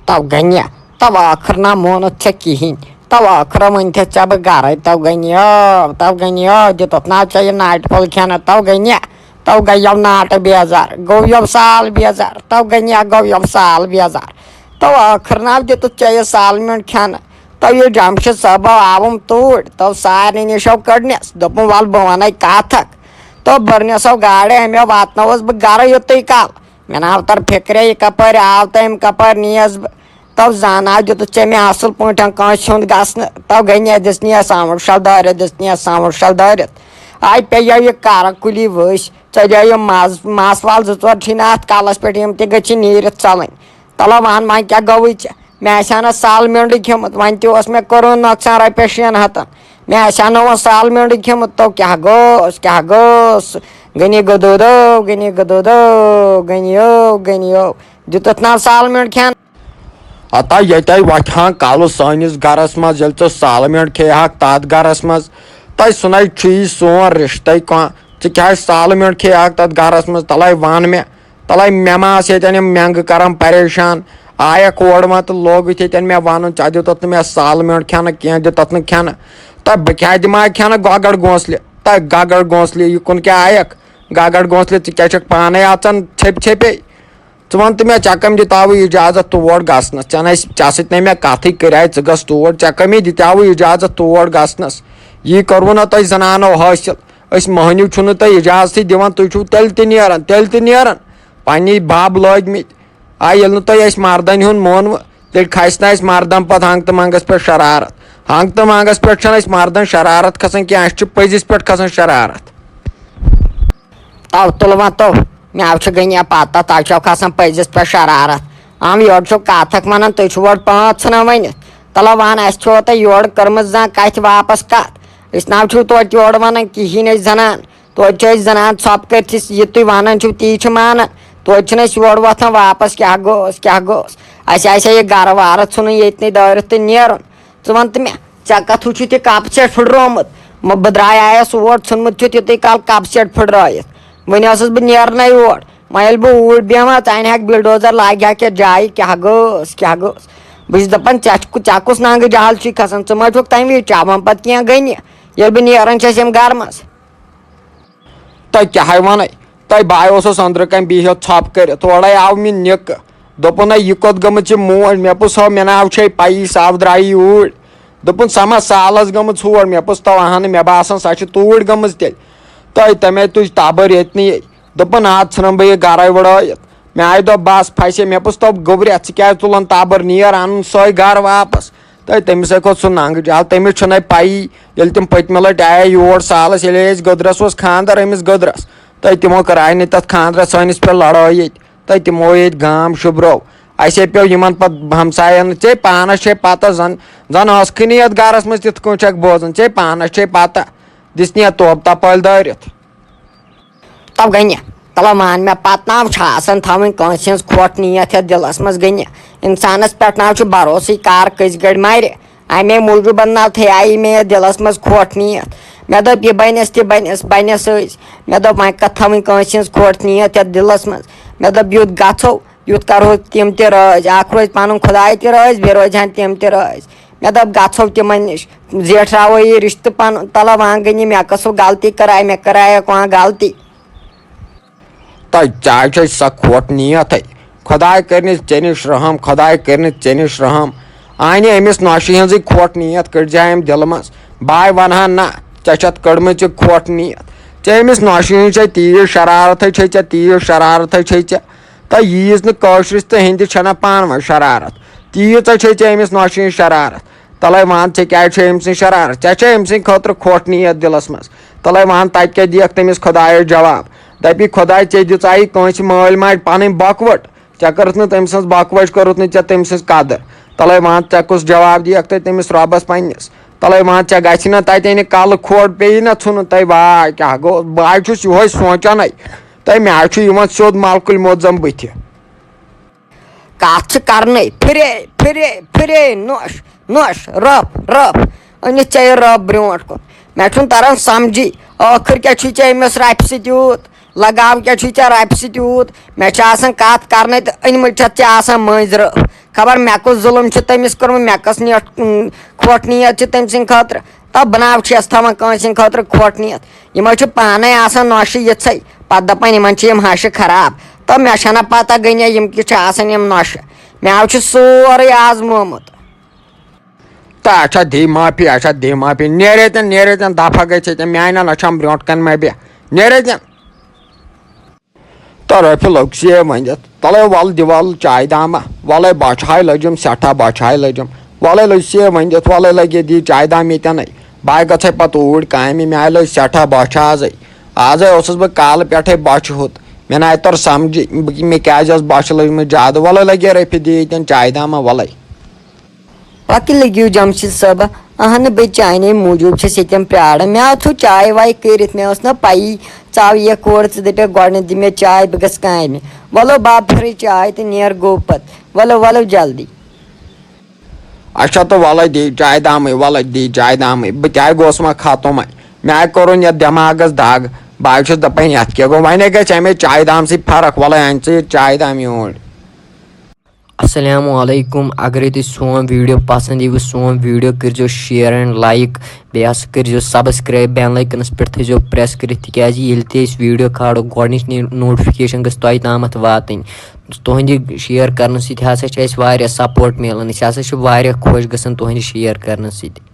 تو گنیا تو ٲخر نا مونُت ژےٚ کِہیٖنۍ تو ٲخر ؤنتھَس ژےٚ بہٕ گَرَے تو گٔنیو دِتُتھ نا ژےٚ یہِ ناٹہِ پھوٚل کھٮ۪نہٕ تو گٔنیا تو گٔیو ناٹہٕ بیزار گوٚو سال بیزار تو گٔنیا گوٚو سال بیزار تو ٲخر نا دِتُتھ ژےٚ یہِ سال میوٚنٛڈ کھٮ۪نہٕ تو یہِ جمشید صٲبو آوُم توٗرۍ تو سارنٕے نِشو کٔڑنِس دوٚپُن وَلہٕ بہٕ وَنَے کَتھ اَکھ تو بٔرنِسو گاڑِ اَمیو واتنووُس بہٕ گَرٕ یُتُے کال مےٚ ناو تَر فِکرے یہِ کَپٲرۍ آو تہٕ أمۍ کَپٲرۍ نیٖیَس بہٕ تو زانٛہہ دِتُتھ ژےٚ مےٚ اَصٕل پٲٹھۍ کٲنٛسہِ ہُنٛد گژھنہٕ تو گٔنیا دِژنِیَس ساوُنٛڈ شَل دٲرِتھ دِژنِیَس ساوُنٛڈ شَل دٲرِتھ آے پیٚیو یہِ کَرٕ کُلی ؤسۍ ژٔلِیو یِم مَس وال 2-4 چھِی نہٕ اَتھ کَلَس پٮ۪ٹھ یِم تہِ گٔژھی نیٖرِتھ ژَلٕنۍ تَلو وَن کیٛاہ گوٚوُے ژےٚ مےٚ آسہِ ہا نہٕ سال میوٚنٛڈٕے کھیوٚمُت وۄنۍ تہِ اوس مےٚ کوٚرمُت نۄقصان رۄپیَس 600 مےٚ آسہِ ہا نہٕ وۄنۍ سال میوٚنٛڈٕے کھیوٚمُت تو کیٛاہ گوٚس گٔنی گٔنیو دِتُتھ نا سال میوٚنٛڈ کھٮ۪ن ہتا ییٚتہِ وَتھِ ہا کَلہٕ سٲنِس گَرَس منٛز ییٚلہِ ژٕ سال میوٚنٛڈ کھیٚیہَکھ تَتھ گَرَس منٛز تہٕ سُنے چھُے سون رِشتَے کانٛہہ ژٕ کیٛازِ سال میوٚنٛڈ کھیٚیہَکھ تَتھ گَرَس منٛز تَلَے وَن مےٚ تَلَے مےٚ ما آسہٕ ییٚتٮ۪ن یِم مٮ۪نٛگہٕ کَران پریشان آیَکھ اورٕ وۄنۍ تہٕ لوگُتھ ییٚتٮ۪ن مےٚ وَنُن ژےٚ دِتُتھ نہٕ مےٚ سال میوٚنٛڈ کھٮ۪نہٕ کینٛہہ دِتُتھ نہٕ کھٮ۪نہٕ تہٕ بہٕ کیٛاہ دِمہٕ ہا کھٮ۪نہٕ گۄگٕڑ گونٛسلہِ تہٕ گگڑ گونٛسلہِ یِکُن کیٛاہ آیَکھ گگڑ گونٛسلہِ ژٕ کیٛاہ چھَکھ پانَے اَژان ژھیٚپے ژٕ وَن تہٕ مےٚ ژےٚ کٔمۍ دِتاوُے اِجازت تور گژھنَس ژےٚ سۭتۍ نَے مےٚ کَتھٕے کَرے ژٕ گژھ تور ژےٚ کٔمی دِتیاوُے اِجازت تور گژھنَس یی کوٚروُ نہ تۄہہِ زنانو حٲصِل أسۍ مٔہنیوٗ چھُنہٕ تۄہہِ اِجازتٕے دِوان تُہۍ چھُو تیٚلہِ تہِ نیران پنٛنی بَب لٲگۍمٕتۍ ییٚلہِ نہٕ تۄہہِ اَسہِ مردَن ہُنٛد مونوٕ تیٚلہِ کھسہِ نہٕ اَسہِ مردَن پَتہٕ ہنٛگ تہٕ منٛگَس پٮ۪ٹھ شرارت ہنٛگ تہٕ منٛگَس پٮ۪ٹھ چھَنہٕ اَسہِ مردَن شرارت کھسان کینٛہہ اَسہِ چھُ پٔزِس پٮ۪ٹھ کھسان شرارت تو تُل وۄنۍ تو مےٚ چھُ گٔنیا پَتہ تۄہہِ چھو کھسان پٔزِس پٮ۪ٹھ شرارت یورٕ چھُو کَتھ اَکھ وَنان تُہۍ چھُو اورٕ 5 ژھٕنان ؤنِتھ تَلو وَن اَسہِ چھُوا تۄہہِ یورٕ کٔرمٕژ زانٛہہ کَتھِ واپَس کَتھ أسۍ نہ چھُو تویتہِ یورٕ وَنان کِہیٖنۍ أسۍ زَنان تویتہِ چھِ أسۍ زَنان ژھۄپہٕ کٔرِتھ یہِ تُہۍ وَنان چھُو تی چھِ مانان تویتہِ چھِنہٕ أسۍ یورٕ وۄتھان واپَس کیٛاہ گوٚس اَسہِ آسہِ ہا یہِ گَرٕ وارٕ ژھٕنُن ییٚتنٕے دٲرِتھ تہٕ نیرُن ژٕ وَن تہٕ مےٚ ژےٚ کَتھ چھُتھ یہِ کَپ سیٹ پھٕٹرومُت بہٕ آیَس اور ژھُنمُت چھُتھ یُتُے کال کَپ سیٹ پھٕٹرٲیِتھ وۄنۍ ٲسٕس بہٕ نیرنَے اور وۄنۍ ییٚلہِ بہٕ اوٗرۍ بیٚہمہٕ ژٕ اَنہِ ہَکھ بِلڈوزر لاگہِ ہَکھ یَتھ جایہِ کیٛاہ گوٚس بہٕ چھُس دَپان ژےٚ کُس ننٛگہٕ جہل چھُے کھسان ژٕ ما چھُکھ تَمہِ وِزِ چٮ۪وان پَتہٕ کینٛہہ گٔنہِ ییٚلہِ بہٕ نیران چھَس یِم گرٕ منٛز تۄہہِ کیٛاہ وَنَے تۄہہِ بہٕ اوسُس أنٛدرٕ کَنۍ بِہِتھ ژھۄپہٕ کٔرِتھ تورَے آو مےٚ نِکہٕ دوٚپُن یہِ کوٚت گٔمٕژ یہِ موج مےٚ پوٚز ہو مےٚ ناو چھے پَیی سۄ درٛایی اوٗرۍ دوٚپُن سۄ ما سالَس گٔمٕژ ہور مےٚ پوٚز تو اَہنہٕ مےٚ باسان سۄ چھِ توٗرۍ گٔمٕژ تیٚلہِ تَمے تُج تَبٕر ییٚتنٕے دوٚپُن ژھٕنَم بہٕ یہِ گَرَے وٕڑٲیِتھ مےٚ آیہِ دوٚپ بَس پھَسے مےٚ پوٚز تو گوٚبرٮ۪تھ ژٕ کیٛازِ تُلان تَبٕر نیر اَنُن سۄے گَرٕ واپَس تٔمِسے کھوٚت سُہ ننٛگہٕ جال تٔمِس چھُنَے پَیی ییٚلہِ تِم پٔتمہِ لَٹہِ آیے یور سالَس ییٚلے اَسہِ گٔدرَس اوس خاندَر أمِس گٔدرَس تِمو کَرایہِ نہٕ تَتھ خاندرَس سٲنِس پٮ۪ٹھ لڑٲے ییٚتہِ تِمو ییٚتہِ گام شُبرو اَسے پیوٚو یِمن پَتہٕ ہمساین ژےٚ پانَس چھے پَتہ زَن ٲسکھٕے نہٕ یَتھ گَرَس منٛز تِتھ کٔنۍ چھَکھ بوزان ژےٚ پانَس چھے پَتہ دِژنہِ یَتھ توپہٕ تَپٲلۍ دٲرِتھ تو گٔنیا چلو مان مےٚ پَتہٕ ناو چھِ آسان تھاوٕنۍ کٲنٛسہِ ہِنٛز کھوٹ نِیَتھ یَتھ دِلَس منٛز گٔنیا اِنسانَس پٮ۪ٹھ ناو چھُ بروسٕے کار کٔژِ گٔڑۍ مَرِ اَمے موٗجوٗبَن ناو تھٲیہِ مےٚ یَتھ دِلَس منٛز کھوٹ نِیَتھ مےٚ دوٚپ یہِ بَنٮ۪س تہِ بَنٮ۪س سۭتۍ مےٚ دوٚپ وۄنۍ کَتھ تھاوٕنۍ کٲنٛسہِ ہِنٛز کھوٹ نِیَتھ یَتھ دِلَس منٛز مےٚ دوٚپ یُتھ گژھو یُتھ کَرہو تِم تہِ رٲزۍ اَکھ روزِ پَنُن خۄداے تہِ رٲزۍ بیٚیہِ روزِ ہَن تِم تہِ رٲزۍ مےٚ دوٚپ گژھو تِمَن نِش زیٹھراوو یہِ رِشتہٕ پَنُن تَلو وۄنۍ گٔنہِ مےٚ کٔژھ غلطی کٔرے مےٚ کَرایکھ وۄنۍ غلطی ژےٚ چھے سۄ کھوٹ نِیَتھٕے خۄداے کٔرنہِ ژےٚ نِش رحم خۄداے کٔرنہِ ژےٚ نِش رحم اَنہِ أمِس نۄشہِ ہِنٛزٕے کھوٹ نِیَتھ کٔڑزِ أمۍ دِلہٕ منٛز باے وَنہٕ ہن نہ ژےٚ چھَتھ کٔڑمٕژ یہِ کھوٹ نِیَتھ ژےٚ أمِس نۄشہِ ہِنٛز چھے تیٖژ شرارتھٕے چھے ژےٚ تہٕ ییٖژ نہٕ کٲشرِس تہٕ ہِندِس چھَنہ پانہٕ ؤنۍ شرارت تیٖژاہ چھے ژےٚ أمِس نۄشہِ ہِنٛز شرارت تَلَے وَن ژےٚ کیٛازِ چھے أمۍ سٕنٛز شرارت ژےٚ چھے أمۍ سٕنٛدِ خٲطرٕ کھوٹ نِیَتھ دِلَس منٛز تَلَے وَن تَتہِ کیٛاہ دِیَکھ تٔمِس خۄدایَس جواب دَپی خۄداے ژےٚ دِژایی کٲنٛسہِ مٲلۍ ماجہِ پَنٕنۍ بۄکوَٹ ژےٚ کٔرٕتھ نہٕ تٔمۍ سٕنٛز بۄکوَچ کٔرٕتھ نہٕ ژےٚ تٔمۍ سٕنٛز قدٕر تَلَے وَن ژےٚ کُس جواب دِیَکھ تہٕ تٔمِس رۄبَس پنٛنِس تَلَے وَن ژےٚ گژھِ نا تَتہِ اَنہِ کَلہٕ کھوٹ پیٚیہِ نا ژھٕنُن واے کیٛاہ گوٚو بہٕ چھُس یِہوے سونٛچانے مےٚ چھُ یِوان سیوٚد مَلکُلۍ موت زَن بٕتھِ کَتھ چھِ کَرنَے پھِرے نۄش رٔف أنِتھ ژےٚ یہِ رٔف برٛونٛٹھ کُن مےٚ چھُنہٕ تَران سَمجھی ٲخٕر کیٛاہ چھُے ژےٚ أمِس رَفہِ سۭتۍ یوٗت لگاو کیا چھی ژےٚ رۄپیہِ سۭتۍ یوٗت مےٚ چھِ آسان کتھ کرنے تہٕ أنمٕتۍ چھتھ ژےٚ آسان مٔنٛزۍ رٲف خبر مےٚ کُس ظُلُم چھُ تٔمِس کوٚرمُت مےٚ کۄس کھوٹ نیت چھِ تٔمۍ سٕنٛدِ خٲطرٕ تہٕ بناو چھَس تھاوان کٲنٛسہِ ہٕنٛدِ خٲطرٕ کھوٹ نیت یِم حظ چھِ پانے آسان نۄشہِ یِژھٕے پتہٕ دپان یِمن چھِ یِم ہشہِ خراب تہٕ مےٚ چھنہ پتہ گٔنیا یِم کِتھ چھِ آسان یِم نۄشہِ مےٚ حظ چھُ سورُے آزمومُت تہٕ اچھا دِ معافی نیرے دفعہ گٔژھِتھ میانٮ۪ن أچھن برونٛٹھ کَنۍ مہ بیٚہہ نیرے تہٕ رۄپیہِ لوٚگ سے ؤنِتھ تَلے وَلہٕ دِ وَلہٕ چاے داما وَلے بۄچھہاے لٔجِم سٮ۪ٹھاہ بۄچھہاے لٔجِم وَلے لٔج سے ؤنِتھ وَلے لٔگۍ یہِ دی چاے دام ییٚتٮ۪نٕے بہٕ گژھے پَتہٕ اوٗرۍ کامہِ مےٚ لٔج سٮ۪ٹھاہ بۄچھِ آزے اوسُس بہٕ کالہٕ پٮ۪ٹھَے بۄچھِ ہُت مےٚ نَے توٚر سَمجھی مےٚ کیٛازِ ٲس بۄچھِ لٔجمٕژ زیادٕ وَلے لٔگۍ یہِ رۄپیہِ دِ ییٚتٮ۪ن چاے داما وَلے وکیل لٔگِو جمشید صٲبہ اہن بہٕ چانے موٗجوٗب چھَس ییٚتٮ۪ن پیاران مےٚ تھوٚو چاے واے کٔرِتھ مےٚ ٲس نہ پَیی ژٕ آو یِکھ اورٕ ژٕ دٔپکھ گۄڈنٮ۪تھ دِ مےٚ چاے بہٕ گژھٕ کامہِ وَلو بب پھِرٕے چاے تہٕ نیر گوٚو پَتہٕ وَلو جلدی اچھا تہٕ وَلے دی چاے دامٕے وَلے دی چاے دامٕے بہٕ کیٛاہ گوس وۄنۍ ختم وۄنۍ مےٚ کوٚرُن یَتھ دٮ۪ماغس دگ بہٕ چھُس دَپان یَتھ کیٛاہ گوٚو وۄنۍ گژھِ اَمے چاے دام سۭتۍ فرق وَلے اَن ژٕ یہِ چاے دام یور السلام علیکم اگرے تُہۍ سون ویٖڈیو پسنٛد یِیوٕ سون ویٖڈیو کٔرۍزیو شِیر اینڈ لایک بیٚیہِ ہسا کٔرۍزیو سبسکرایب بیل آیکنس پٮ۪ٹھ تھٲیزیو پریس کٔرِتھ تِکیازِ ییٚلہِ تہِ أسۍ ویٖڈیو کھالو گۄڈنِچ نوٹفکیشن گٔژھ تۄہہِ تامتھ واتٕنۍ تُہنٛدِ شِیر کرنہٕ سۭتۍ ہسا چھِ اَسہِ واریاہ سپوٹ مِلان أسۍ ہسا چھِ واریاہ خۄش گژھان تُہنٛدِ شِیر کرنہٕ سۭتۍ